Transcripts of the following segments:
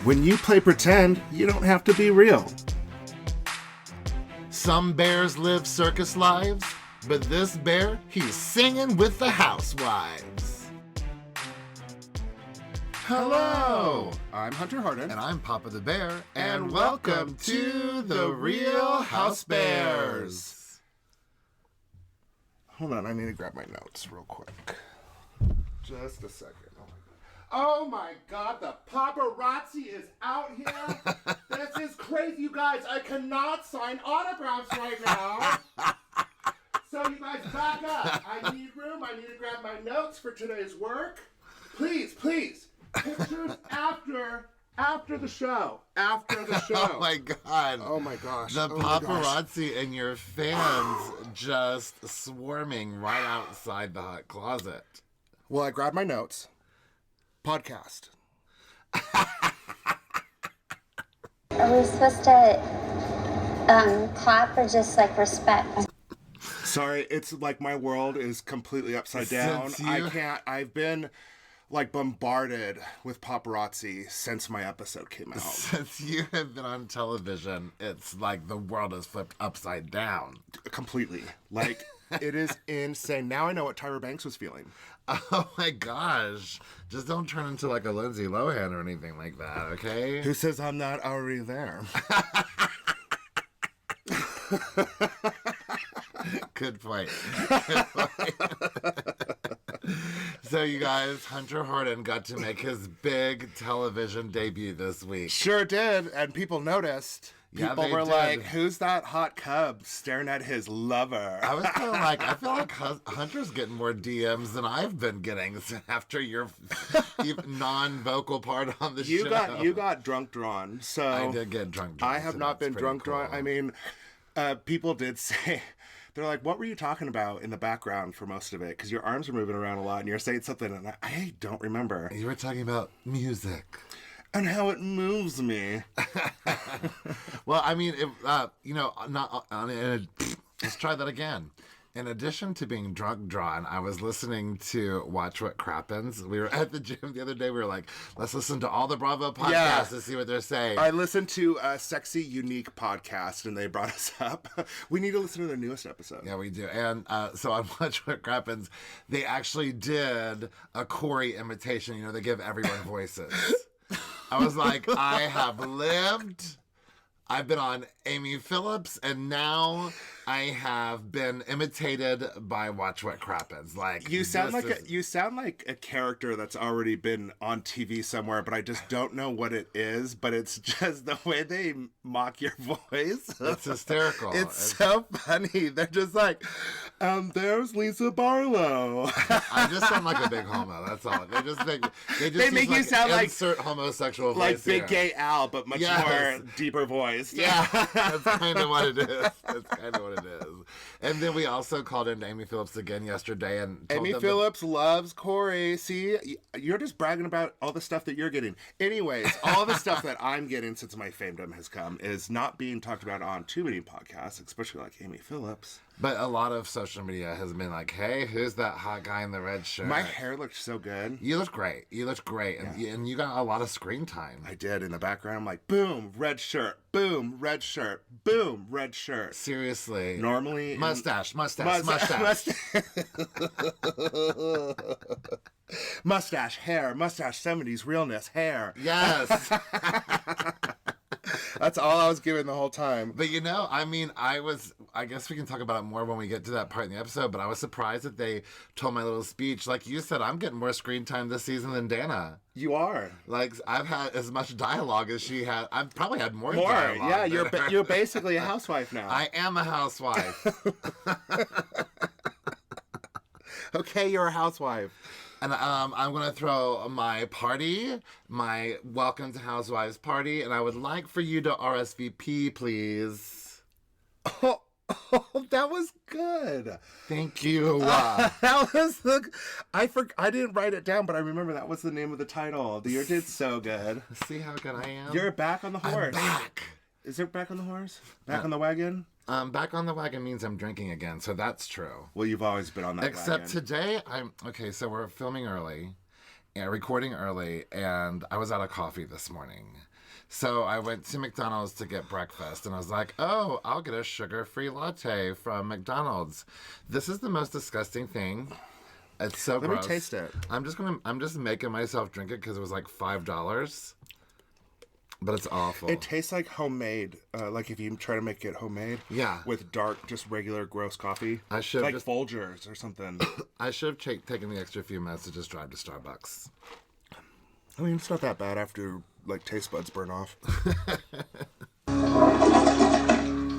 When you play pretend, you don't have to be real. Some bears live circus lives, but this bear, he's singing with the Housewives. Hello! I'm Hunter Harden. And I'm Papa the Bear, and welcome to the Real Housebears. Hold on, I need to grab my notes real quick. Just a second. Oh my God, the paparazzi is out here. This is crazy, you guys. I cannot sign autographs right now. So you guys back up. I need room. I need to grab my notes for today's work. Please, please. Pictures after the show. After the show. Oh my God. Oh my gosh. The paparazzi and your fans just swarming right outside the hot closet. Well, I grabbed my notes. Podcast. Are we supposed to clap or just like respect? Sorry, it's like my world is completely upside down. I've been like bombarded with paparazzi since my episode came out. Since you have been on television, it's like the world is flipped upside down. Completely. Like, it is insane. Now I know what Tyra Banks was feeling. Oh my gosh. Just don't turn into like a Lindsay Lohan or anything like that, okay? Who says I'm not already there? Good point. Good point. So you guys, Hunter Harden got to make his big television debut this week. Sure did, and people noticed. People were like, who's that hot cub staring at his lover? I feel like Hunter's getting more DMs than I've been getting after your non-vocal part on the show. You got drunk drawn. So I did get drunk drawn. I have not been drunk drawn. I mean, people did say, they're like, what were you talking about in the background for most of it? Because your arms were moving around a lot and you're saying something and I don't remember. You were talking about music. And how it moves me. Well, I mean, let's try that again. In addition to being drunk drawn, I was listening to Watch What Crappens. We were at the gym the other day. We were like, let's listen to all the Bravo podcasts to see what they're saying. I listened to a Sexy Unique podcast, and they brought us up. We need to listen to their newest episode. Yeah, we do. And so on Watch What Crappens, they actually did a Corey imitation. You know, they give everyone voices. I was like, I have lived. I've been on Amy Phillips, and now I have been imitated by Watch What Crappens. Like you sound like a character that's already been on TV somewhere, but I just don't know what it is. But it's just the way they mock your voice. It's hysterical. It's so funny. They're just like, there's Lisa Barlow. I just sound like a big homo. That's all. They make you sound like insert homosexual voice like Big here. Gay Al, but much more deeper voice. Yeah, that's kind of what it is. That's kind of what it is. And then we also called in Amy Phillips again yesterday and told Amy Phillips loves Corey. See, you're just bragging about all the stuff that you're getting. Anyways, all the stuff that I'm getting since my famedom has come is not being talked about on too many podcasts, especially like Amy Phillips. But a lot of social media has been like, hey, who's that hot guy in the red shirt? My hair looked so good. You look great. You look great. Yeah. And you got a lot of screen time. I did. In the background, I'm like, boom, red shirt. Boom, red shirt. Boom, red shirt. Seriously. Normally. Mustache. Mustache, hair. Mustache, 70s, realness, hair. Yes. That's all I was given the whole time. But I guess we can talk about it more when we get to that part in the episode, but I was surprised that they told my little speech. Like you said, I'm getting more screen time this season than Dana. You are. Like, I've had as much dialogue as she had. I've probably had more dialogue. Yeah, you're basically a housewife now. I am a housewife. Okay, you're a housewife. And I'm going to throw my Welcome to Housewives party, and I would like for you to RSVP, please. Oh, that was good. Thank you. That was I didn't write it down, but I remember that was the name of the title. You did so good. See how good I am? You're back on the horse. I'm back. Is it back on the horse? Back on the wagon? Back on the wagon means I'm drinking again, so that's true. Well, you've always been on that Except wagon. today, so we're filming early and recording early, and I was out of coffee this morning. So I went to McDonald's to get breakfast, and I was like, oh, I'll get a sugar-free latte from McDonald's. This is the most disgusting thing. It's so gross. Let me taste it. I'm just making myself drink it because it was like $5. But it's awful. It tastes like homemade, like if you try to make it homemade. Yeah. With dark, just regular gross coffee. I should like Folgers or something. I should have taken the extra few minutes to just drive to Starbucks. I mean, it's not that bad after, like, taste buds burn off.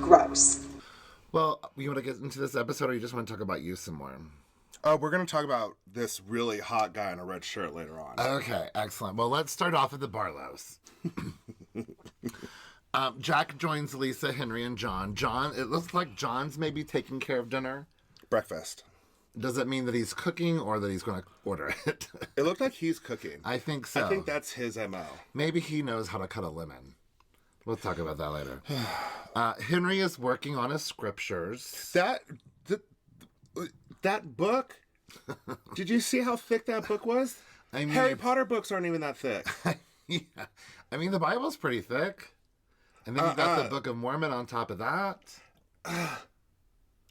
Gross. Well, you want to get into this episode, or you just want to talk about you some more? We're going to talk about this really hot guy in a red shirt later on. Okay, excellent. Well, let's start off at the Barlows. Jack joins Lisa, Henry, and John. John, it looks like John's maybe taking care of dinner. Breakfast. Does it mean that he's cooking or that he's going to order it? It looked like he's cooking. I think so. I think that's his MO. Maybe he knows how to cut a lemon. We'll talk about that later. Henry is working on his scriptures. That book, did you see how thick that book was? I mean, Harry Potter books aren't even that thick. Yeah. I mean, the Bible's pretty thick. And then you got the Book of Mormon on top of that.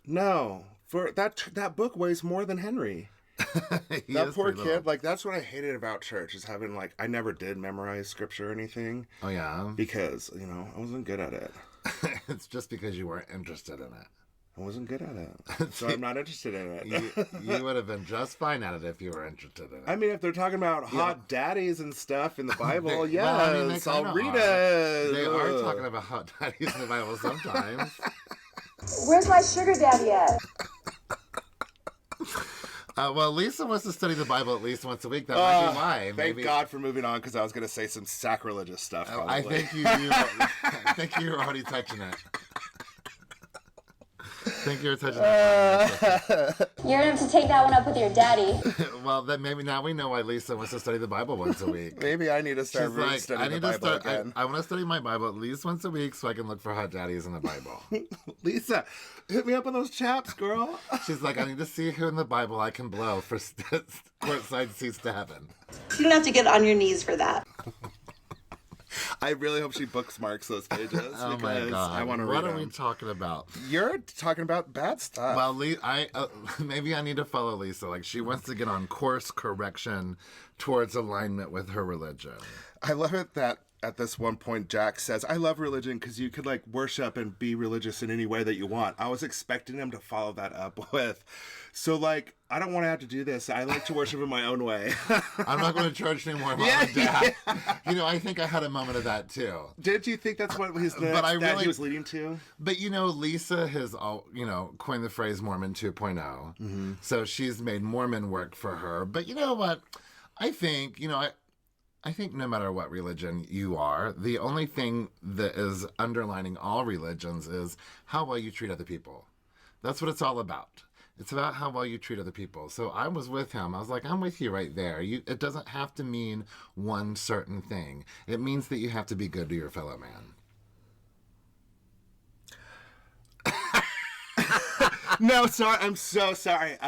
No. For that book weighs more than Henry. That poor kid, like, that's what I hated about church, is having, like, I never did memorize scripture or anything. Oh, yeah? Because, you know, I wasn't good at it. It's just because you weren't interested in it. I wasn't good at it. So I'm not interested in it. You would have been just fine at it if you were interested in it. I mean, if they're talking about hot daddies and stuff in the Bible, yes, well, I'll read it. They are talking about hot daddies in the Bible sometimes. Where's my sugar daddy at? Well, Lisa wants to study the Bible at least once a week. That might be why. Thank God for moving on, because I was going to say some sacrilegious stuff. I think I think you were already touching it. I think you were touching it. You're gonna have to take that one up with your daddy. Well, then maybe now we know why Lisa wants to study the Bible once a week. Maybe I need to start She's like, studying the Bible again. I want to study my Bible at least once a week so I can look for hot daddies in the Bible. Lisa, hit me up on those chaps, girl. She's like, I need to see who in the Bible I can blow for courtside seats to heaven. You don't have to get on your knees for that. I really hope she bookmarks those pages. Oh my God! I want to read What them. are we talking about? You're talking about bad stuff. Well, maybe I need to follow Lisa. Like, she wants to get on course correction towards alignment with her religion. I love it that at this one point Jack says, I love religion because you could, like, worship and be religious in any way that you want. I was expecting him to follow that up with, so, like, I don't want to have to do this. I like to worship in my own way. I'm not going to church anymore, Mom and Dad. Yeah. You know, I think I had a moment of that too. Did you think that's what his that he was leading to? But, you know, Lisa has coined the phrase Mormon 2.0. Mm-hmm. So she's made Mormon work for her. But you know what? I think no matter what religion you are, the only thing that is underlining all religions is how well you treat other people. That's what it's all about. It's about how well you treat other people. So I was with him. I was like, I'm with you right there. It doesn't have to mean one certain thing. It means that you have to be good to your fellow man. No, sorry. I'm so sorry.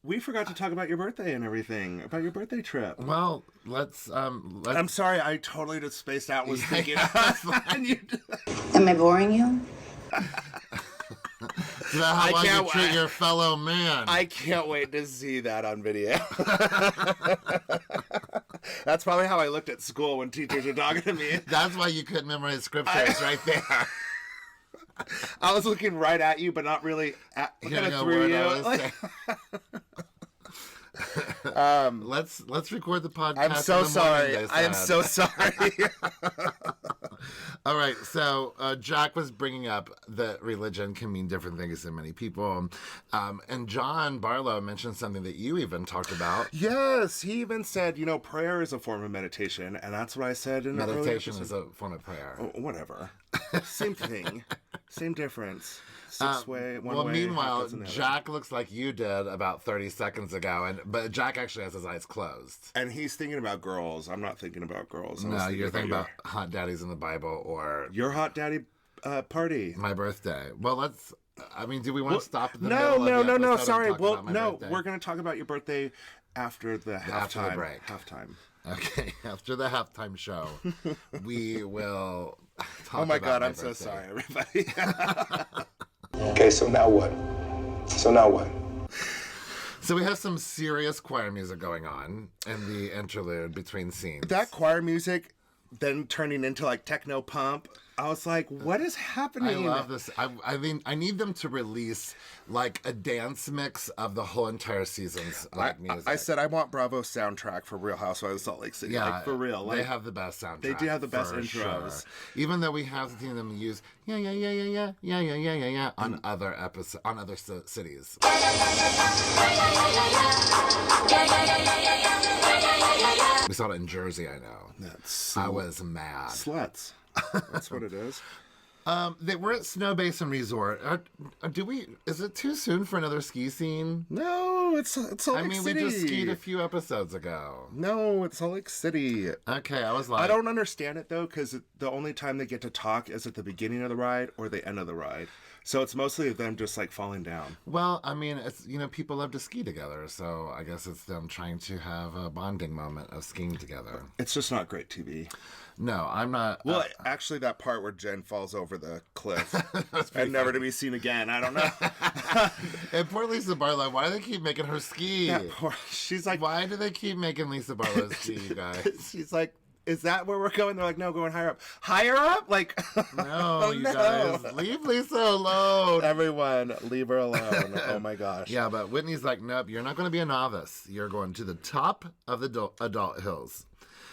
We forgot to talk about your birthday and everything, about your birthday trip. Well, let's I'm sorry. I totally just spaced out. Was thinking. Am I boring you? Is that how you treat your fellow man? I can't wait to see that on video. That's probably how I looked at school when teachers were talking to me. That's why you couldn't memorize scriptures right there. I was looking right at you, but not really through you. Let's record the podcast. I'm so sorry. I am so sorry. All right, so Jack was bringing up that religion can mean different things to many people. And John Barlow mentioned something that you even talked about. Yes, he even said, prayer is a form of meditation, and that's what I said in meditation is a form of prayer. Oh, whatever. Same thing. Same difference. One well, way, meanwhile, Jack looks like you did about 30 seconds ago, but Jack actually has his eyes closed. And he's thinking about girls. I'm not thinking about girls. No, you're thinking about hot daddies in the Bible or... Your hot daddy party. My birthday. Well, do we want to stop at the No, sorry. We're we're going to talk about your birthday after the halftime. After the break. Halftime. Okay, after the halftime show, we will talk Oh my about God, my I'm so birthday. sorry, everybody. Okay, so now what? So we have some serious choir music going on in the interlude between scenes. That choir music then turning into like techno pump. I was like, what is happening? I love this. I mean, I need them to release like a dance mix of the whole entire season's music. I said I want Bravo soundtrack for Real Housewives of Salt Lake City. yeah, Like, for real. Like, they have the best soundtrack. They do have the best for intros. sure. Even though we have seen them use on other episodes, on other cities. We saw it in Jersey, I know. I was mad. Sluts. That's what it is. They were at Snow Basin Resort. Is it too soon for another ski scene? No, it's Salt Lake City. We just skied a few episodes ago. No, it's Salt Lake City. Okay, I was like... I don't understand it, though, because the only time they get to talk is at the beginning of the ride or the end of the ride. So it's mostly them just, like, falling down. Well, I mean, it's people love to ski together, so I guess it's them trying to have a bonding moment of skiing together. It's just not great TV. No, I'm not... Well, actually, that part where Jen falls over the cliff and never to be seen again, I don't know. And poor Lisa Barlow, why do they keep making her ski? She's like... Why do they keep making Lisa Barlow ski, you guys? She's like... Is that where we're going? They're like, no, going higher up. Higher up? Like, no, you guys, leave Lisa alone. Everyone, leave her alone. Oh my gosh. Yeah, but Whitney's like, nope, you're not going to be a novice. You're going to the top of the adult hills.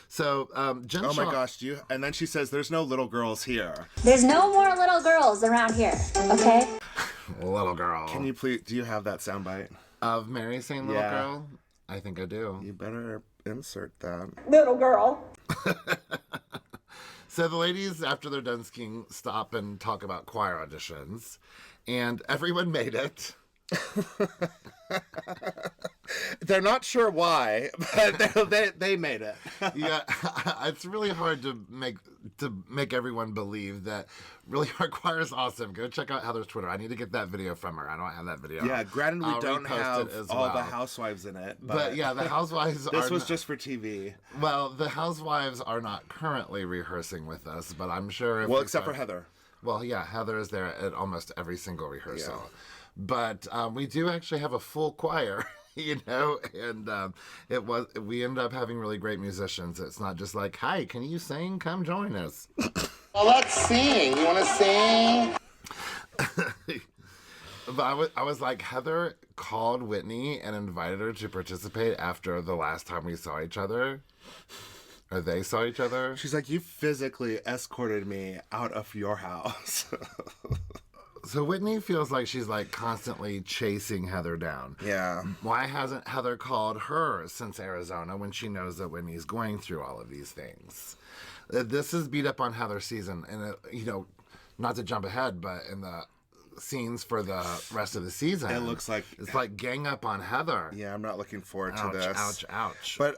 So, Jen oh my Shaw- gosh, and then she says, there's no little girls here. There's no more little girls around here, okay? Little girl. Can you please, do you have that soundbite? Of Mary saying little Yeah. girl? I think I do. You better insert that. Little girl. So the ladies, after they're done skiing, stop and talk about choir auditions. And everyone made it. They're not sure why, but they made it. Yeah, it's really hard to make everyone believe that really our choir is awesome. Go check out Heather's Twitter. I need to get that video from her. I don't have that video. Yeah, granted we I'll don't repost have it as all well. the housewives in it. But yeah, the housewives this was just for TV. Well, the housewives are not currently rehearsing with us, but I'm sure if Well, except for Heather. Well, yeah, Heather is there at almost every single rehearsal. Yeah. But we do actually have a full choir, and we end up having really great musicians. It's not just like, hi, can you sing? Come join us. Well, let's sing. You want to sing? But I was like, Heather called Whitney and invited her to participate after the last time we saw each other. Or they saw each other. She's like, you physically escorted me out of your house. So Whitney feels like she's like constantly chasing Heather down. Yeah. Why hasn't Heather called her since Arizona when she knows that Whitney's going through all of these things? This is beat up on Heather's season. And, not to jump ahead, but in the scenes for the rest of the season, it looks like it's like gang up on Heather. Yeah, I'm not looking forward ouch, to this. Ouch, ouch. But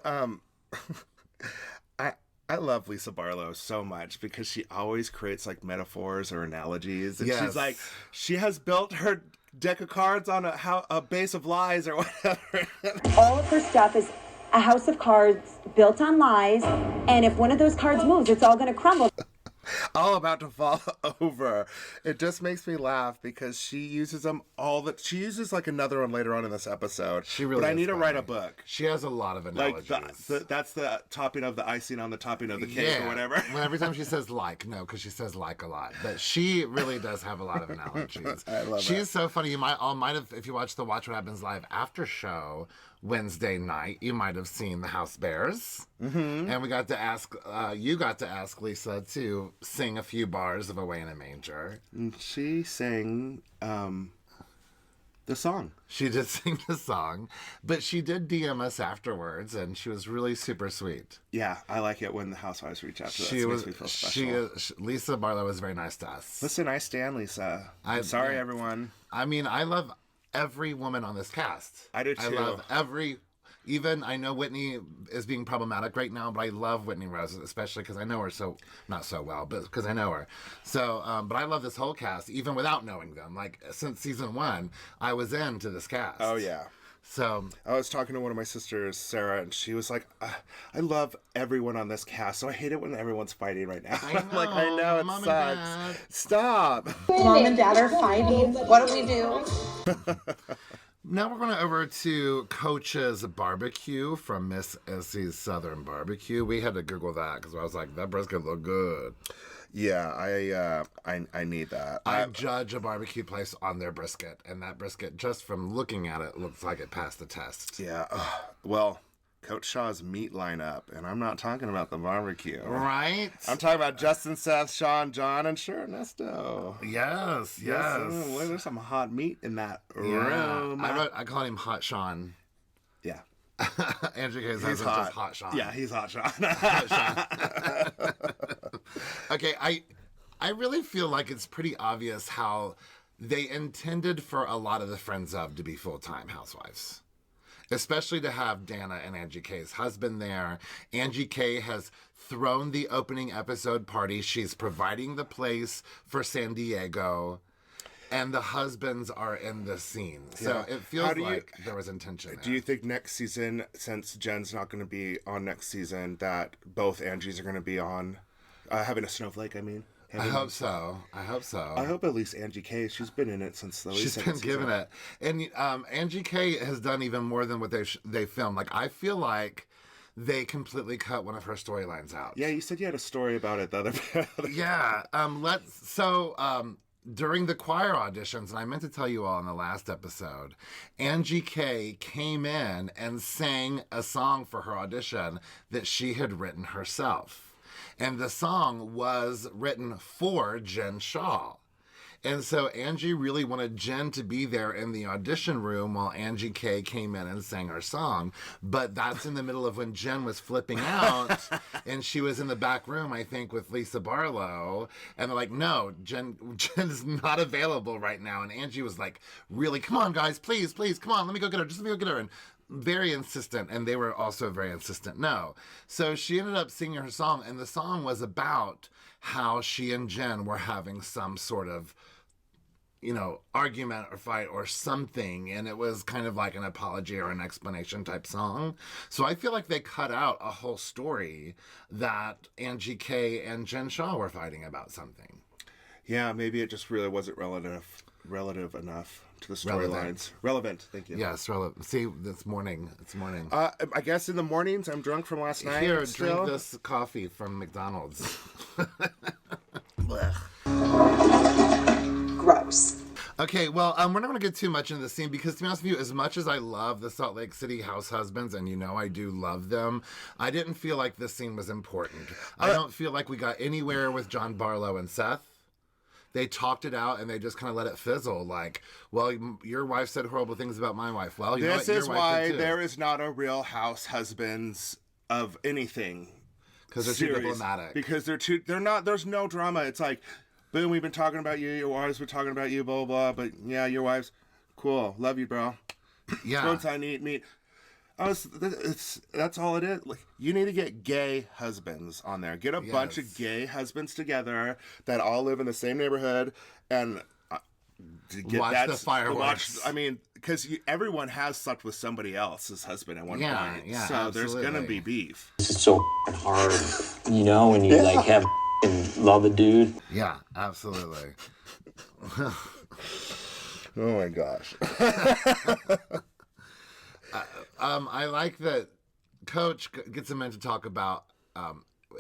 I love Lisa Barlow so much because she always creates like metaphors or analogies. And she's like, she has built her deck of cards on a base of lies or whatever. All of her stuff is a house of cards built on lies, and if one of those cards moves, it's all going to crumble. All about to fall over. It just makes me laugh because she uses them she uses like another one later on in this episode. She really But I need to write a book. She has a lot of analogies. Like that's the topping of the icing on the topping of the cake or whatever. Well, every time she says because she says like a lot. But she really does have a lot of analogies. I love She's so funny. You might have, if you watch the Watch What Happens Live after show Wednesday night, you might have seen the Housebears. Mm-hmm. And we got to ask, you got to ask Lisa to sing a few bars of Away in a Manger. And she sang the song. She did sing the song, but she did DM us afterwards, and she was really super sweet. Yeah, I like it when the housewives reach out to us. It makes me feel special. Lisa Barlow was very nice to us. Listen, I stand Lisa. I'm sorry, everyone. I mean, I love every woman on this cast. I do too. I love even I know Whitney is being problematic right now, but I love Whitney Rose, especially because I know her not so well, but because I know her. So, but I love this whole cast, even without knowing them. Like, since season 1, I was into this cast. Oh, yeah. So I was talking to one of my sisters, Sarah, and she was like, I love everyone on this cast, so I hate it when everyone's fighting right now. I'm like, I know, it Mom and sucks. Dad. Stop. Mom and Dad are fighting. What do we do? Now we're going over to Coach's barbecue from Miss Essie's Southern Barbecue. We had to Google that because I was like, that brisket looked good. Yeah, I need that. I judge a barbecue place on their brisket, and that brisket, just from looking at it, looks like it passed the test. Yeah, well, Coach Shaw's meat lineup, and I'm not talking about the barbecue. Right? I'm talking about Justin, Seth, Sean, John, and sure, Ernesto. Yes. Well, there's some hot meat in that Yeah. room. I call him Hot Sean. Yeah. Andrew K's He's husband just Hot Sean. Yeah, he's Hot Sean. Hot Sean. Okay, I really feel like it's pretty obvious how they intended for a lot of the Friends of to be full-time housewives. Especially to have Dana and Angie K's husband there. Angie K has thrown the opening episode party. She's providing the place for San Diego. And the husbands are in the scene. So it feels like there was intention there. Do you think next season, since Jen's not going to be on next season, that both Angies are going to be on having a snowflake, I mean? I hope so. I hope at least Angie K. She's been in it since the She's been giving it. And Angie K has done even more than what they filmed. Like, I feel like they completely cut one of her storylines out. Yeah, you said you had a story about it the other day. Yeah. During the choir auditions, and I meant to tell you all in the last episode, Angie K came in and sang a song for her audition that she had written herself. And the song was written for Jen Shaw. And so Angie really wanted Jen to be there in the audition room while Angie K came in and sang her song. But that's in the middle of when Jen was flipping out and she was in the back room, I think, with Lisa Barlow. And they're like, no, Jen's not available right now. And Angie was like, really, come on, guys, please, come on, let me go get her. Just let me go get her. And very insistent, and they were also very insistent. No. So she ended up singing her song, and the song was about how she and Jen were having some sort of, argument or fight or something, and it was kind of like an apology or an explanation type song. So I feel like they cut out a whole story that Angie K and Jen Shaw were fighting about something. Yeah, maybe it just really wasn't relative enough to the storylines. Relevant, thank you. Yes, relevant. See, it's morning. I guess in the mornings, I'm drunk from last night. Here, drink this coffee from McDonald's. Gross. Okay, well, we're not going to get too much into the scene because, to be honest with you, as much as I love the Salt Lake City house husbands, and I do love them, I didn't feel like this scene was important. I don't feel like we got anywhere with John Barlow and Seth. They talked it out and they just kind of let it fizzle. Like, well, your wife said horrible things about my wife. Well, this is why there is not a Real House Husbands of anything. Because they're too diplomatic. Because they're not, there's no drama. It's like, boom, we've been talking about you, your wives been talking about you, blah, blah, blah. But yeah, your wife's cool. Love you, bro. Yeah. Go inside and eat meat. That's all it is. Like, you need to get gay husbands on there. Get a bunch of gay husbands together that all live in the same neighborhood and watch the fireworks. Because everyone has slept with somebody else's husband at one point. Yeah, so absolutely. There's gonna be beef. This is so hard, when you have and love a dude. Yeah, absolutely. Oh my gosh. I like that Coach gets him in to talk about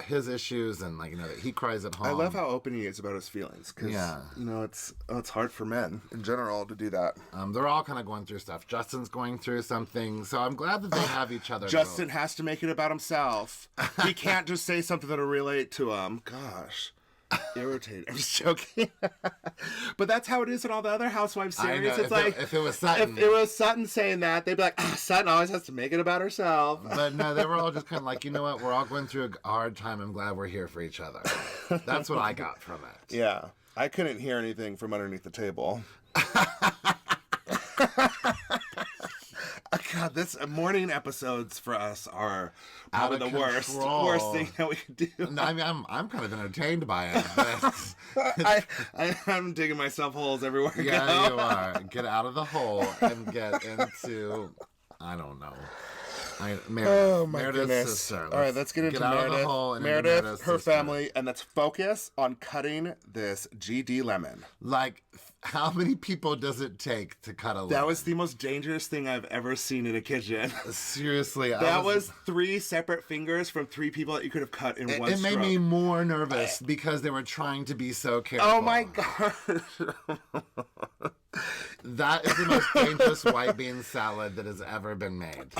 his issues and that he cries at home. I love how open he is about his feelings because it's hard for men in general to do that. They're all kind of going through stuff. Justin's going through something, so I'm glad that they have each other. Justin has to make it about himself. He can't just say something that'll relate to him. Gosh. Irritating. I'm just joking. But that's how it is in all the other Housewives series. It's if it was Sutton. If it was Sutton saying that, they'd be like, Sutton always has to make it about herself. But no, they were all just kind of like, you know what? We're all going through a hard time. I'm glad we're here for each other. That's what I got from it. Yeah. I couldn't hear anything from underneath the table. God, this morning episodes for us are probably the worst thing that we could do. No, I'm kind of entertained by it. I'm digging myself holes everywhere. Yeah, you are. Get out of the hole and get into I don't know. Oh my Meredith's goodness. sister. All right, let's get into out Meredith. of the hole and into Meredith, Meredith's her sister. family, and let's focus on cutting this GD lemon. Like, how many people does it take to cut a lemon? That was the most dangerous thing I've ever seen in a kitchen. Seriously. That was 3 separate fingers from 3 people that you could have cut in one It made stroke. me more nervous because they were trying to be so careful. Oh my God. That is the most dangerous white bean salad that has ever been made.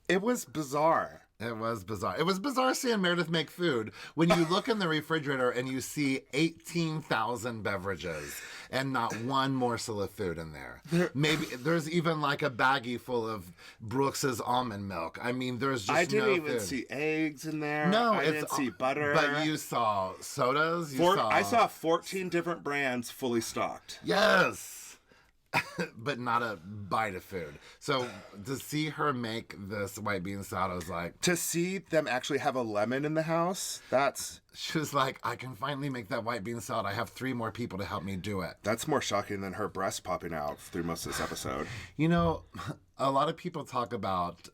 It was bizarre. It was bizarre. It was bizarre seeing Meredith make food when you look in the refrigerator and you see 18,000 beverages and not one morsel of food in there. Maybe there's even like a baggie full of Brooks's almond milk. I mean, there's just I didn't no even food. see eggs in there. No, I didn't see butter. But you saw sodas. I saw 14 different brands fully stocked. Yes. But not a bite of food. So to see her make this white bean salad, I was like... To see them actually have a lemon in the house, that's... She was like, I can finally make that white bean salad. I have 3 more people to help me do it. That's more shocking than her breast popping out through most of this episode. You know, a lot of people talk about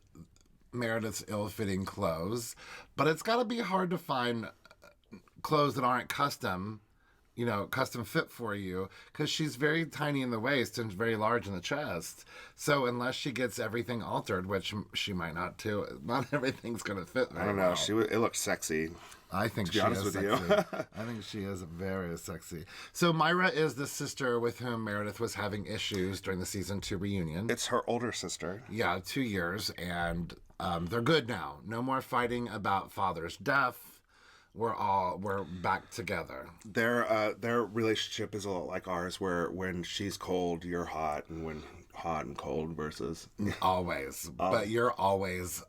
Meredith's ill-fitting clothes, but it's got to be hard to find clothes that aren't custom fit for you, because she's very tiny in the waist and very large in the chest. So unless she gets everything altered, which she might not too, not everything's going to fit. I don't know. It looked sexy. I think to be honest with sexy. you. I think she is very sexy. So Myra is the sister with whom Meredith was having issues during the season 2 reunion. It's her older sister. Yeah, 2 years, and they're good now. No more fighting about father's death. We're back together. Their relationship is a lot like ours, where when she's cold, you're hot, and when hot and cold versus always. But you're always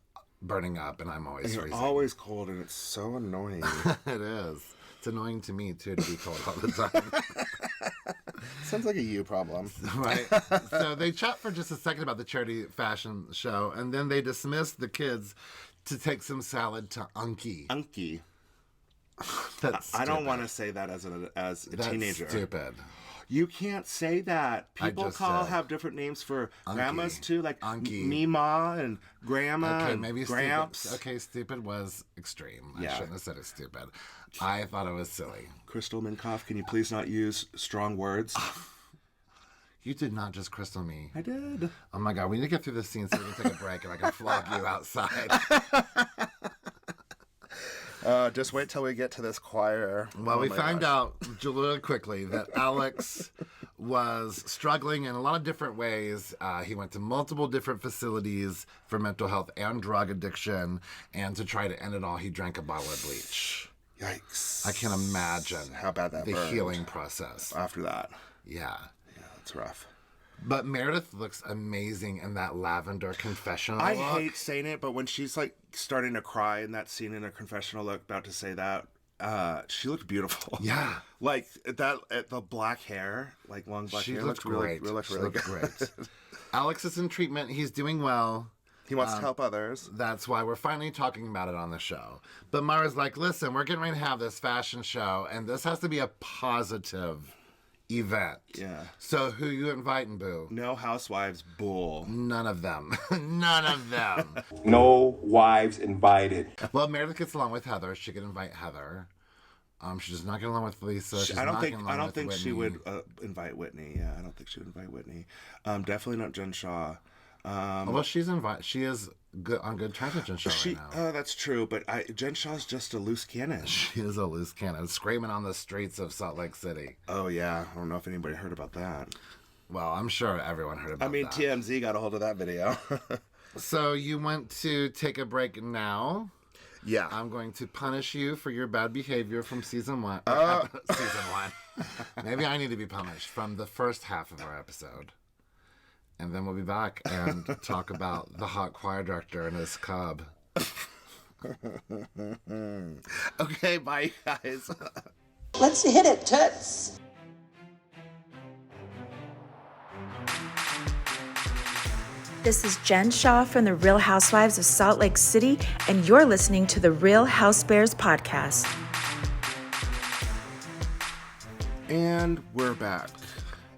burning up, and I'm always freezing. You're always cold, and it's so annoying. It is. It's annoying to me too to be cold all the time. Sounds like a you problem, right? So they chat for just a second about the charity fashion show, and then they dismiss the kids to take some salad to Unky. Unky. That's I don't want to say that as a teenager. Stupid. You can't say that. People have different names for Unky. grandmas too, like Unky. Mima and Grandma Okay, and maybe Gramps. Stupid. Okay, stupid was extreme. Yeah. I shouldn't have said it's stupid. I thought it was silly. Crystal Minkoff, can you please not use strong words? You did not just crystal me. I did. Oh my God, we need to get through this scene so we can take a break and I can flog you outside. Just wait till we get to this choir. Well, we found out really quickly that Alex was struggling in a lot of different ways. He went to multiple different facilities for mental health and drug addiction, and to try to end it all, he drank a bottle of bleach. Yikes. I can't imagine how bad that the burned healing process. after that. Yeah. Yeah, that's rough. But Meredith looks amazing in that lavender confessional I look. hate saying it, but when she's like starting to cry in that scene in her confessional look, about to say that, she looked beautiful. Yeah. Like the black hair, like long black She hair. looked great. Really She looked good. great. Alex is in treatment. He's doing well. He wants to help others. That's why we're finally talking about it on the show. But Mara's like, listen, we're getting ready to have this fashion show, and this has to be a positive event. Yeah. So who you inviting, boo? No Housewives bull. None of them. None of them. No wives invited. Well, Meredith gets along with Heather. She could invite Heather. She's just not getting along with Lisa. She's I don't not think getting along with she Whitney. would invite Whitney. Yeah, I don't think she would invite Whitney. Definitely not Jen Shaw. Well, she's invited. She is good on good terms with Jen Shaw right now. That's true, but Jen Shaw's just a loose cannon. She is a loose cannon, screaming on the streets of Salt Lake City. Oh yeah, I don't know if anybody heard about that. Well, I'm sure everyone heard about that. TMZ got a hold of that video. So you went to take a break now. Yeah. I'm going to punish you for your bad behavior from season 1. Season 1. Maybe I need to be punished from the first half of our episode. And then we'll be back and talk about the hot choir director and his cub. Okay, bye guys. Let's hit it, Toots. This is Jen Shaw from the Real Housewives of Salt Lake City, and you're listening to the Real Housebears podcast. And we're back.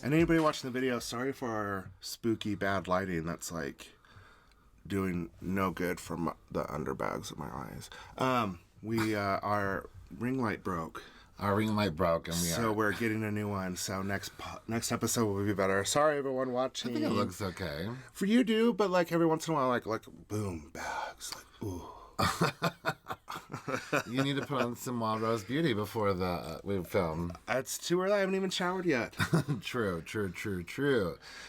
And anybody watching the video, sorry for our spooky bad lighting. That's like doing no good for the underbags of my eyes. Our ring light broke. Our ring light broke, and we're getting a new one. So next episode will be better. Sorry, everyone watching. I think it looks okay. For you do, but like every once in a while, like boom bags, like ooh. You need to put on some Wild Rose Beauty before we film. It's too early. I haven't even showered yet. True.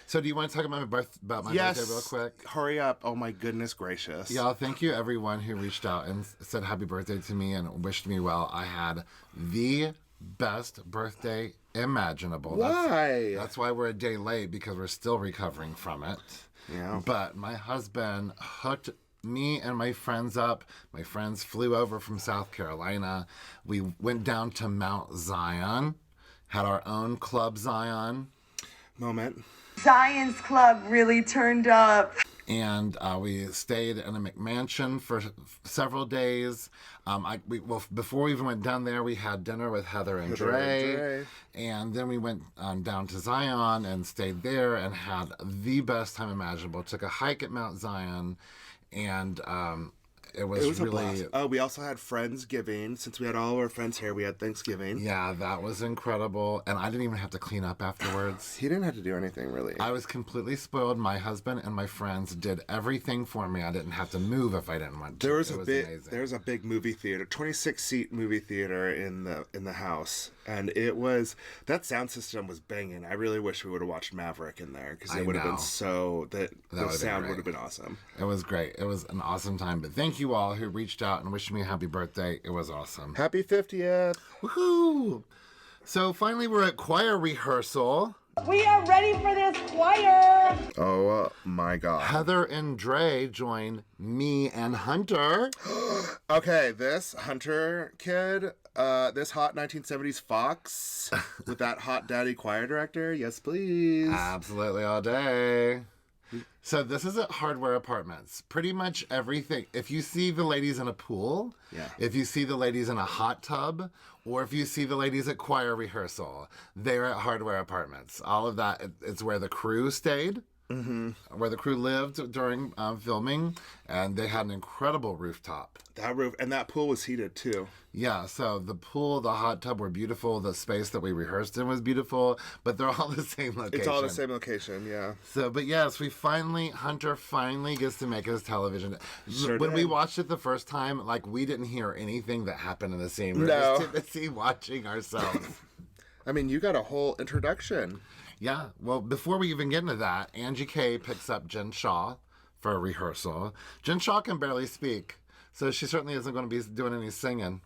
So do you want to talk about my birthday real quick? Hurry up. Oh my goodness gracious. Y'all, thank you everyone who reached out and said happy birthday to me and wished me well. I had the best birthday imaginable. Why? That's why we're a day late, because we're still recovering from it. Yeah. But my husband hooked me and my friends up. My friends flew over from South Carolina. We went down to Mount Zion, had our own Club Zion moment. Zion's Club really turned up. And we stayed in a McMansion for several days. Before we even went down there, we had dinner with Heather and Dre. And then we went down to Zion and stayed there and had the best time imaginable. Took a hike at Mount Zion. And it was really... a blast. Oh, we also had Friendsgiving. Since we had all of our friends here, we had Thanksgiving. Yeah, that was incredible. And I didn't even have to clean up afterwards. He didn't have to do anything, really. I was completely spoiled. My husband and my friends did everything for me. I didn't have to move if I didn't want to. There was a big movie theater, 26-seat movie theater in the house. And that sound system was banging. I really wish we would have watched Maverick in there, because it would have been the sound would have been awesome. It was great. It was an awesome time. But thank you all who reached out and wished me a happy birthday. It was awesome. Happy 50th. Woohoo! So finally we're at choir rehearsal. We are ready for this choir. Oh my God. Heather and Dre join me and Hunter. Okay, this Hunter kid, this hot 1970s fox with that hot daddy choir director. Yes, please. Absolutely, all day. So this is at Hardware Apartments. Pretty much everything. If you see the ladies in a pool, if you see the ladies in a hot tub, or if you see the ladies at choir rehearsal, they're at Hardware Apartments. All of that, it's where the crew stayed. Mm-hmm. Where the crew lived during filming, and they had an incredible rooftop. That roof and that pool was heated too. Yeah, so the pool, the hot tub were beautiful. The space that we rehearsed in was beautiful, but they're all the same location. It's all the same location, yeah. So, but yes, Hunter finally gets to make his television. Sure when did. we watched it the first time, like, we didn't hear anything that happened in the scene. We were No. just busy watching ourselves. I mean, you got a whole introduction. Yeah, well, before we even get into that, Angie K picks up Jen Shaw for a rehearsal. Jen Shaw can barely speak, so she certainly isn't going to be doing any singing.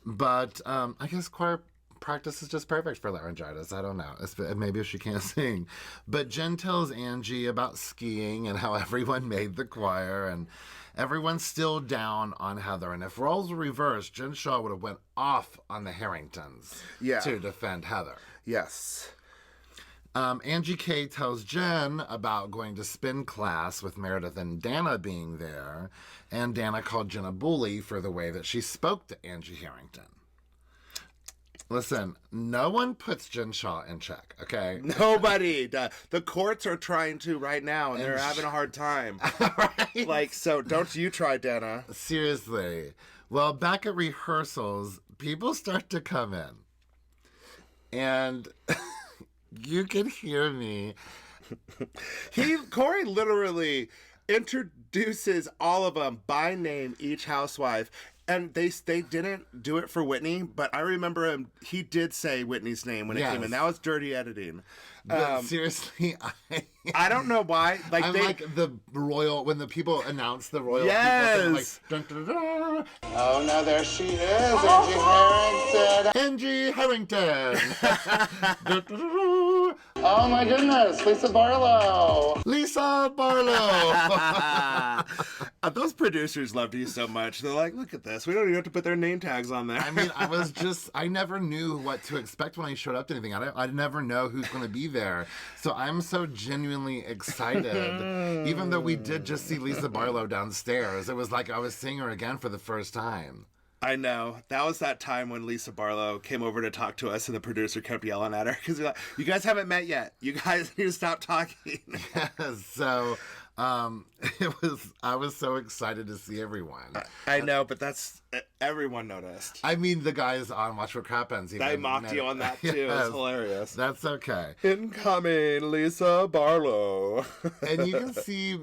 But I guess choir practice is just perfect for laryngitis. I don't know. Maybe if she can't sing. But Jen tells Angie about skiing and how everyone made the choir, and everyone's still down on Heather. And if roles were reversed, Jen Shaw would have went off on the Harringtons to defend Heather. Yes. Angie K tells Jen about going to spin class with Meredith and Dana being there, and Dana called Jen a bully for the way that she spoke to Angie Harrington. Listen, no one puts Jen Shaw in check, okay? Nobody does. The courts are trying to right now, and they're having a hard time. Right? Like, so don't you try, Dana. Seriously. Well, back at rehearsals, people start to come in. And... you can hear me. Corey literally introduces all of them by name, each housewife. And they didn't do it for Whitney, but I remember he did say Whitney's name when it came in. That was dirty editing. But seriously, I don't know why. Like like the royal, when the people announce the royal yes! people, like, dun, dun, dun. Oh, no, there she is, Angie Harrington. Dun, dun, dun. Oh, my goodness, Lisa Barlow. Lisa Barlow. Those producers loved you so much. They're like, look at this. We don't even have to put their name tags on there. I mean, I never knew what to expect when I showed up to anything. I never know who's going to be there. So I'm so genuinely excited. Even though we did just see Lisa Barlow downstairs, it was like I was seeing her again for the first time. I know. That was that time when Lisa Barlow came over to talk to us and the producer kept yelling at her because like, you guys haven't met yet. You guys need to stop talking. So I was so excited to see everyone. I know, but everyone noticed. I mean, the guys on Watch What Happens. I mocked you on that too. Yes, it was hilarious. That's okay. Incoming, Lisa Barlow. And you can see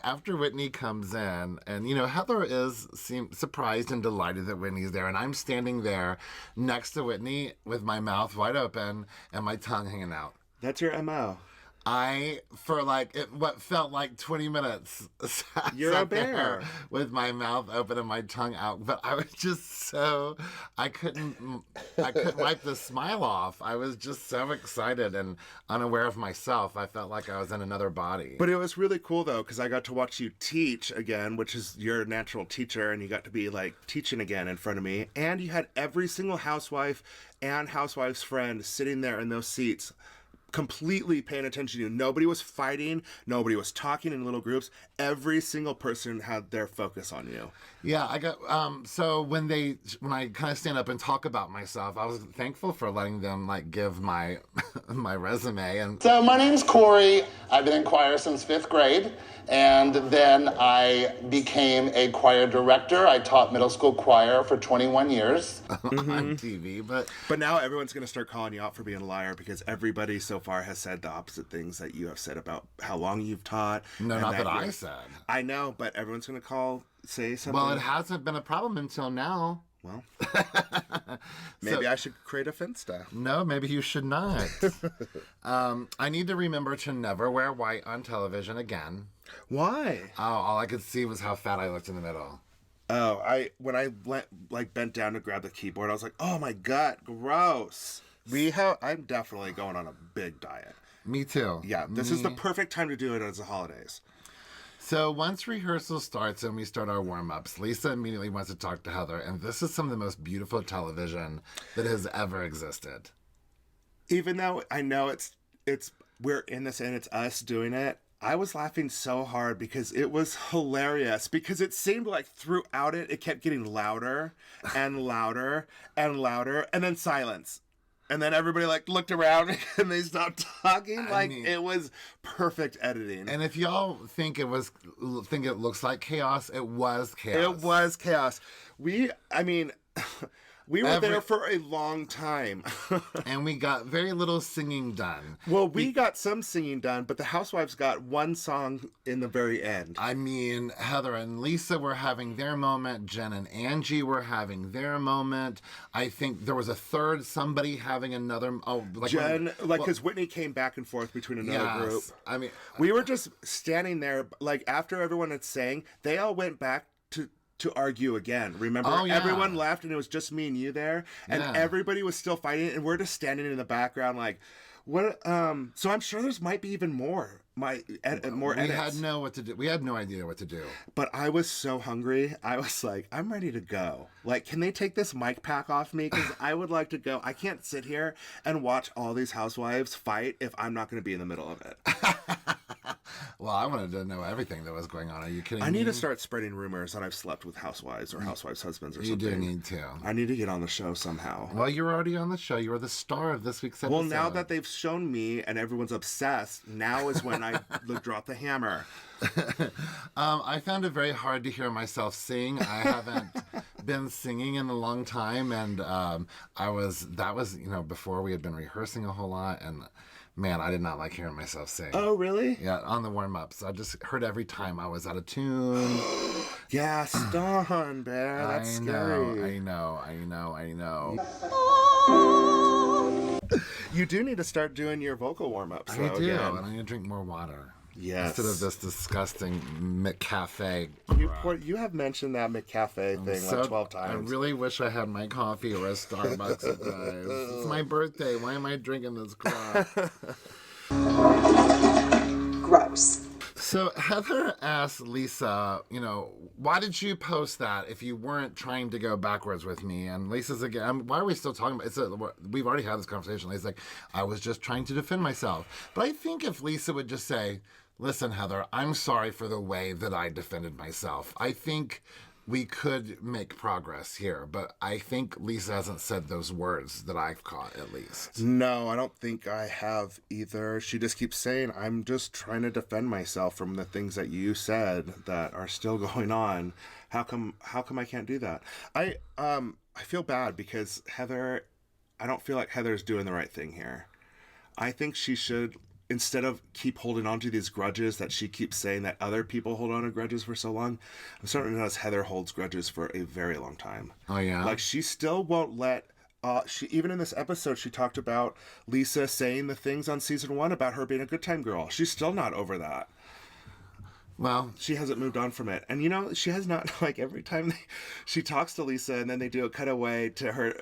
after Whitney comes in, and Heather seems surprised and delighted that Whitney's there, and I'm standing there next to Whitney with my mouth wide open and my tongue hanging out. That's your MO. For what felt like 20 minutes, You're a bear. With my mouth open and my tongue out. But I was just I couldn't wipe the smile off. I was just so excited and unaware of myself. I felt like I was in another body. But it was really cool, though, because I got to watch you teach again, which is your natural teacher, and you got to be, teaching again in front of me. And you had every single housewife and housewife's friend sitting there in those seats, completely paying attention to you. Nobody was fighting. Nobody was talking in little groups. Every single person had their focus on you. Yeah, I got so when I kind of stand up and talk about myself, I was thankful for letting them give my my resume. And so my name's Corey. I've been in choir since 5th grade, and then I became a choir director. I taught middle school choir for 21 years on TV, but now everyone's going to start calling you out for being a liar because everybody so far has said the opposite things that you have said about how long you've taught. No, not that I said. I know, but everyone's going to say something. Well, it hasn't been a problem until now. Well, maybe I should create a Finsta. No, maybe you should not. I need to remember to never wear white on television again. Why? Oh, all I could see was how fat I looked in the middle. Oh, when I bent down to grab the keyboard, I was like, oh my God, gross. I'm definitely going on a big diet. Me too. Yeah, this is the perfect time to do it as the holidays. So once rehearsal starts and we start our warm-ups, Lisa immediately wants to talk to Heather, and this is some of the most beautiful television that has ever existed. Even though I know we're in this and it's us doing it, I was laughing so hard because it was hilarious, because it seemed like throughout it kept getting louder and louder and louder, and then silence. And then everybody looked around and they stopped talking. It was perfect editing. And if y'all think it looks like chaos, it was chaos. It was chaos. We were there for a long time. And we got very little singing done. Well, we got some singing done, but the housewives got one song in the very end. I mean, Heather and Lisa were having their moment. Jen and Angie were having their moment. I think there was a third somebody having another. Jen, because Whitney came back and forth between another group. I mean, we were just standing there, after everyone had sang, they all went back to argue again. Remember? Oh, yeah. Everyone left and it was just me and you there, and everybody was still fighting, and we're just standing in the background what so I'm sure there's might be even more edits. We had no idea what to do. But I was so hungry. I was like, I'm ready to go. Can they take this mic pack off me? Because I would like to go. I can't sit here and watch all these housewives fight if I'm not going to be in the middle of it. Well, I wanted to know everything that was going on. Are you kidding me? I need to start spreading rumors that I've slept with housewives or housewives' husbands or something. You do need to. I need to get on the show somehow. Well, you're already on the show. You were the star of this week's episode. Well, now that they've shown me and everyone's obsessed, now is when I drop the hammer. I found it very hard to hear myself sing. I haven't been singing in a long time, and that was before we had been rehearsing a whole lot, and man, I did not like hearing myself sing. Oh, really? Yeah, on the warm-ups. I just heard every time I was out of tune. Yeah, Dawn, Bear. That's scary. I know. You do need to start doing your vocal warm-ups. I do, and I need to drink more water. Yes. Instead of this disgusting McCafe. You have mentioned that McCafe thing 12 times. I really wish I had my coffee or a Starbucks, guys. It's my birthday. Why am I drinking this crap? Gross. So Heather asked Lisa, why did you post that if you weren't trying to go backwards with me? And Lisa's again, why are we still talking about it? We've already had this conversation. Lisa's like, I was just trying to defend myself. But I think if Lisa would just say, listen, Heather, I'm sorry for the way that I defended myself. I think we could make progress here, but I think Lisa hasn't said those words that I've caught, at least. No, I don't think I have either. She just keeps saying, I'm just trying to defend myself from the things that you said that are still going on. How come I can't do that? I feel bad because Heather, I don't feel like Heather's doing the right thing here. I think she should, instead of keep holding on to these grudges that she keeps saying that other people hold on to grudges for so long, I'm starting to notice Heather holds grudges for a very long time. Oh, yeah? Like, she still won't let, she even in this episode, she talked about Lisa saying the things on season 1 about her being a good time girl. She's still not over that. Well, she hasn't moved on from it. And, you know, she has not, like, every time she talks to Lisa and then they do a cutaway to her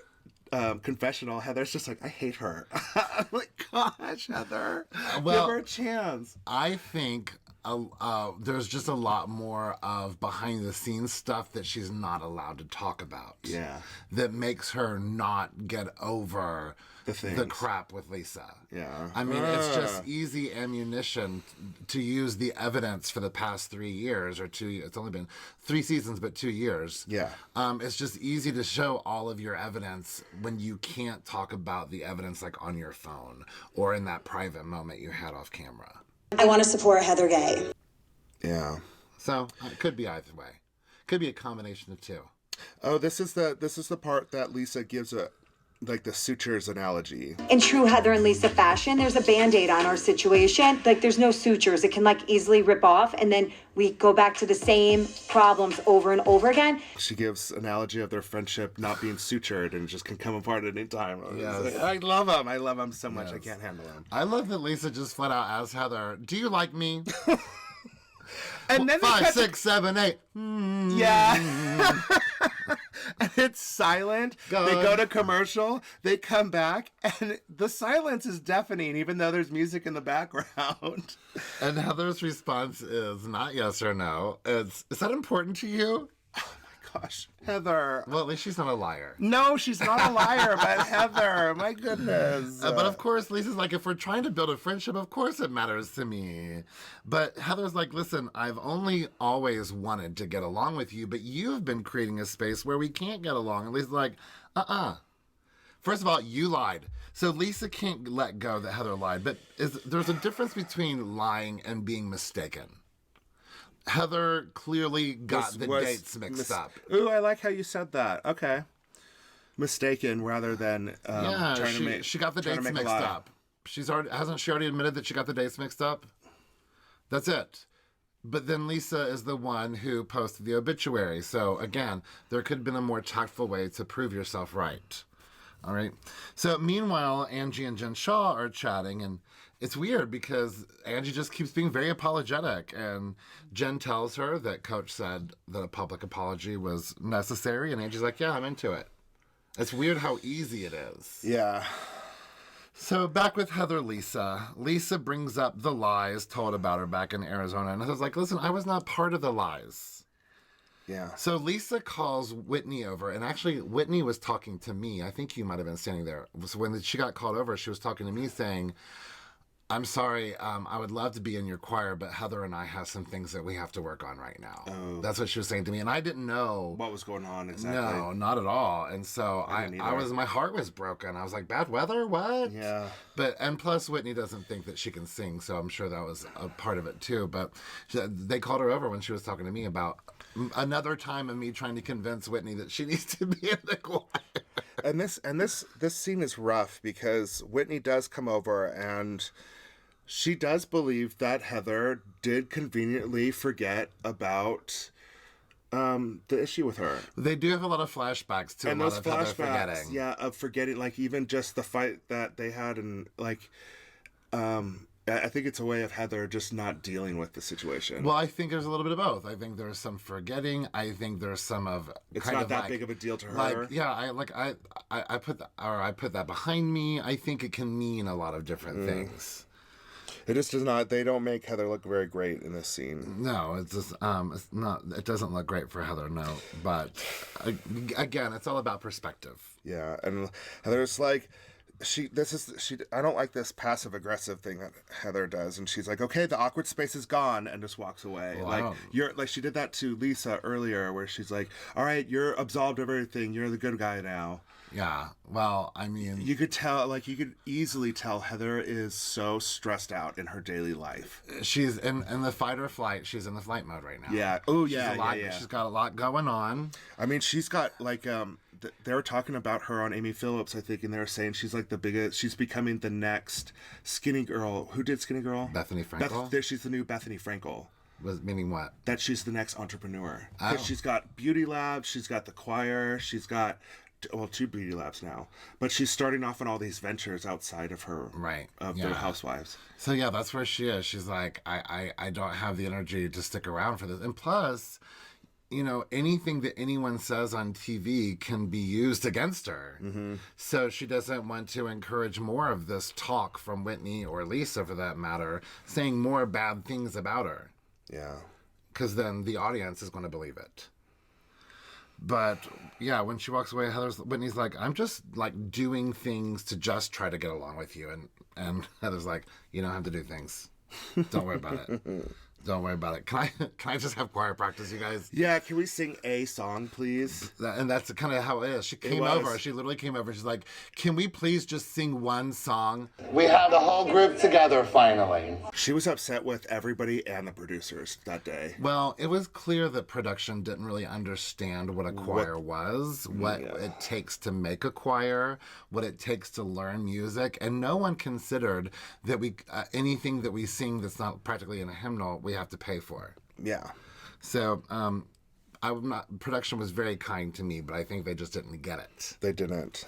confessional, Heather's just like, I hate her. I'm like, gosh, Heather, well, give her a chance. I think there's just a lot more of behind the scenes stuff that she's not allowed to talk about. Yeah. That makes her not get over the crap with Lisa. Yeah. I mean, it's just easy ammunition to use the evidence for the past 3 years or 2 years. It's only been 3 seasons, but 2 years. Yeah. It's just easy to show all of your evidence when you can't talk about the evidence like on your phone or in that private moment you had off camera. I want to support Heather Gay. Yeah. So it could be either way. Could be a combination of two. Oh, this is the part that Lisa gives the sutures analogy. In true Heather and Lisa fashion, there's a Band-Aid on our situation. Like, there's no sutures. It can, like, easily rip off, and then we go back to the same problems over and over again. She gives analogy of their friendship not being sutured and just can come apart at any time. Yes. I love him. I love him so much. Yes. I can't handle him. I love that Lisa just flat out asked Heather, do you like me? And then 5, 6, 7, 8. Yeah. And it's silent. Good. They go to commercial. They come back, and the silence is deafening, even though there's music in the background. And Heather's response is not yes or no. Is that important to you? Gosh, Heather. Well, at least she's not a liar. No, she's not a liar, but Heather, my goodness. But of course, Lisa's like, if we're trying to build a friendship, of course it matters to me. But Heather's like, listen, I've only always wanted to get along with you, but you've been creating a space where we can't get along. And Lisa's like, First of all, you lied. So Lisa can't let go that Heather lied. But there's a difference between lying and being mistaken. Heather clearly got the dates mixed up. Ooh, I like how you said that. Okay. Mistaken rather than trying to make. She got the dates mixed up. Hasn't she already admitted that she got the dates mixed up? That's it. But then Lisa is the one who posted the obituary. So again, there could have been a more tactful way to prove yourself right. All right. So meanwhile, Angie and Jen Shaw are chatting, and it's weird because Angie just keeps being very apologetic, and Jen tells her that Coach said that a public apology was necessary, and Angie's like, yeah, I'm into it. It's weird how easy it is. Yeah. So back with Heather Lisa. Lisa brings up the lies told about her back in Arizona, and Heather's like, listen, I was not part of the lies. Yeah. So Lisa calls Whitney over, and actually Whitney was talking to me. I think you might have been standing there. So when she got called over, she was talking to me saying, I'm sorry, I would love to be in your choir, but Heather and I have some things that we have to work on right now. Oh. That's what she was saying to me, and I didn't know what was going on exactly. No, not at all. And so my heart was broken. I was like, bad weather? What? Yeah. And plus Whitney doesn't think that she can sing, so I'm sure that was a part of it too. But they called her over when she was talking to me about another time of me trying to convince Whitney that she needs to be in the choir. And this scene is rough because Whitney does come over and she does believe that Heather did conveniently forget about the issue with her. They do have a lot of flashbacks to and a lot those of Heather flashbacks, forgetting. yeah, of forgetting, like even just the fight that they had, and like, I think it's a way of Heather just not dealing with the situation. Well, I think there's a little bit of both. I think there's some forgetting. I think there's some of it's kind not of that like, big of a deal to her. Like, yeah, I put that behind me. I think it can mean a lot of different things. It just does not. They don't make Heather look very great in this scene. No, it's just it's not. It doesn't look great for Heather. No, but again, it's all about perspective. Yeah, and Heather's like, I don't like this passive aggressive thing that Heather does, and she's like, okay, the awkward space is gone, and just walks away. Wow. She did that to Lisa earlier, where she's like, all right, you're absolved of everything, you're the good guy now. Yeah, well, I mean, you could easily tell Heather is so stressed out in her daily life. She's in the fight or flight. She's in the flight mode right now. Yeah. Oh yeah. She's got a lot going on. I mean, she's got they were talking about her on Amy Phillips, I think, and they were saying she's like the biggest. She's becoming the next Skinny Girl. Who did Skinny Girl? Bethany Frankel. She's the new Bethany Frankel. Meaning what? That she's the next entrepreneur. Oh. She's got beauty labs. She's got the choir. She's got 2 beauty labs now. But she's starting off on all these ventures outside of her. Right. Of the Housewives. So yeah, that's where she is. She's like, I don't have the energy to stick around for this. And plus, anything that anyone says on TV can be used against her. Mm-hmm. So she doesn't want to encourage more of this talk from Whitney or Lisa, for that matter, saying more bad things about her. Yeah. Because then the audience is going to believe it. But yeah, when she walks away, Whitney's like, I'm just like doing things to just try to get along with you. And Heather's like, you don't have to do things. Don't worry about it. Don't worry about it. Can I just have choir practice, you guys? Yeah, can we sing a song, please? And that's kind of how it is. She came over. She literally came over. She's like, can we please just sing one song? We have the whole group together finally. She was upset with everybody and the producers that day. Well, it was clear that production didn't really understand what a choir was, what it takes to make a choir, what it takes to learn music, and no one considered that anything that we sing that's not practically in a hymnal, we have to pay for. Yeah. So, production was very kind to me, but I think they just didn't get it. They didn't.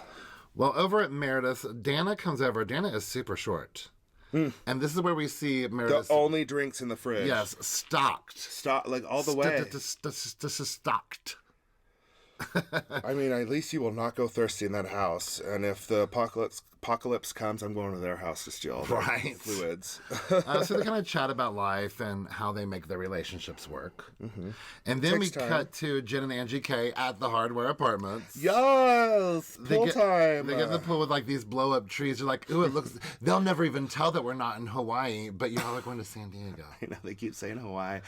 Well, over at Meredith, Dana comes over. Dana is super short. And this is where we see Meredith. The only drinks in the fridge. Yes, stocked. Like all the way. Stocked. I mean, at least you will not go thirsty in that house. And if the apocalypse comes, I'm going to their house to steal all the fluids. So they kind of chat about life and how they make their relationships work. Mm-hmm. And then we cut to Jen and Angie K at the Hardware Apartments. Yes! Pool time! They get the pool with like these blow-up trees. You're like, ooh, it looks... They'll never even tell that we're not in Hawaii, but y'all are going to San Diego. I know, they keep saying Hawaii.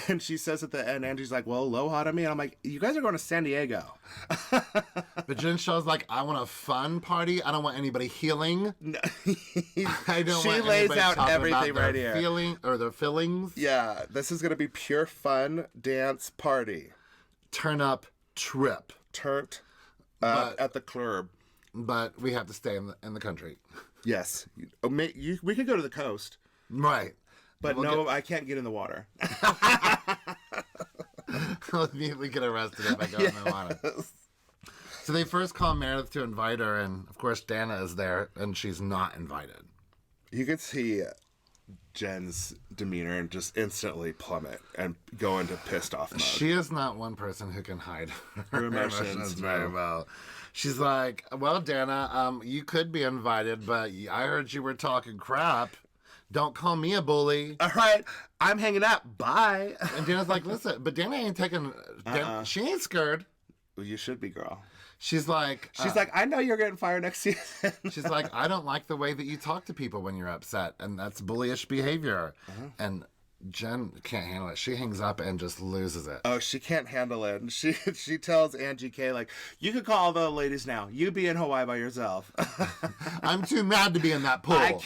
And she says at the end, Angie's like, well, aloha to me. And I'm like, you guys are going to San Diego. But Jen Shaw's like, I want a fun party. I don't want anybody healing. No. I don't she want lays anybody out talking everything about right their here. Feeling or their feelings. Yeah, this is going to be pure fun dance party. Turn up trip. Turned at the club. But we have to stay in the country. Yes. We could go to the coast. Right. But I can't get in the water. I'll immediately get arrested if I go in the water. So they first call Meredith to invite her, and of course Dana is there, and she's not invited. You could see Jen's demeanor and just instantly plummet and go into pissed off mode. She is not one person who can hide her emotions very well. She's like, well, Dana, you could be invited, but I heard you were talking crap. Don't call me a bully. All right, I'm hanging out. Bye. And Dana's like, listen, but Dana ain't taking... She ain't scared. Well, you should be, girl. She's like... I know you're getting fired next season. She's like, I don't like the way that you talk to people when you're upset, and that's bullyish behavior. And Jen can't handle it. She hangs up and just loses it. Oh, she can't handle it. And she tells Angie K, like, you can call the ladies now. You be in Hawaii by yourself. I'm too mad to be in that pool.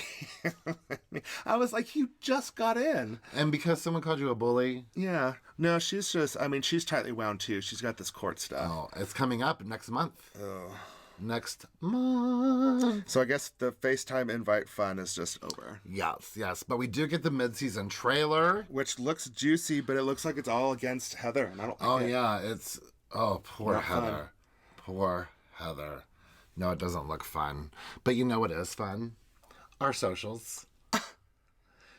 I was like, you just got in. And because someone called you a bully? Yeah. No, she's just, she's tightly wound too. She's got this court stuff. Oh, it's coming up next month. Oh. Next month. So I guess the FaceTime invite fun is just over. Yes. But we do get the mid-season trailer. Which looks juicy, but it looks like it's all against Heather. And I don't like it. Yeah. It's... Oh, poor Heather. Poor Heather. No, it doesn't look fun. But you know what is fun? Our socials.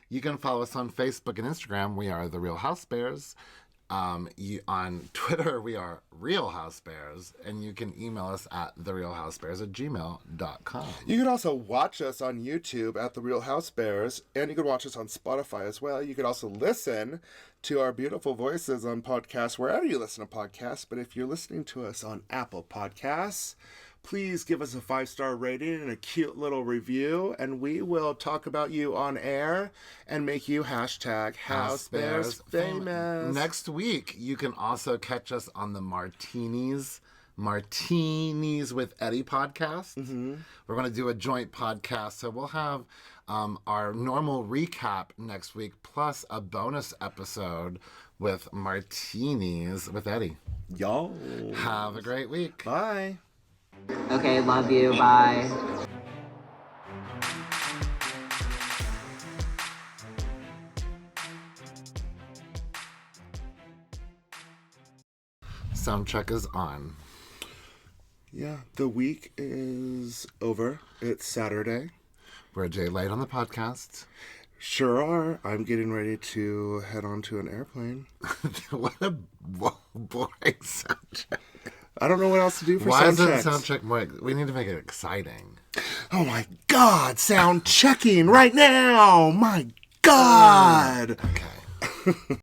You can follow us on Facebook and Instagram. We are The Real Housebears. On Twitter, we are Real Housebears, and you can email us at therealhousebears@gmail.com. You can also watch us on YouTube at The Real Housebears, and you can watch us on Spotify as well. You can also listen to our beautiful voices on podcasts, wherever you listen to podcasts. But if you're listening to us on Apple Podcasts, please give us a 5-star rating and a cute little review, and we will talk about you on air and make you hashtag Housebears famous. Next week, you can also catch us on the Martinis with Eddie podcast. We're going to do a joint podcast, so we'll have our normal recap next week plus a bonus episode with Martinis with Eddie. Y'all have a great week. Bye. Okay, love you. Bye. Sound check is on. Yeah, the week is over. It's Saturday. We're a day late on the podcast. Sure are. I'm getting ready to head onto an airplane. What a boring sound check. I don't know what else to do for sound checks. Why is sound check more? We need to make it exciting. Oh my God, sound checking right now. My God. Okay.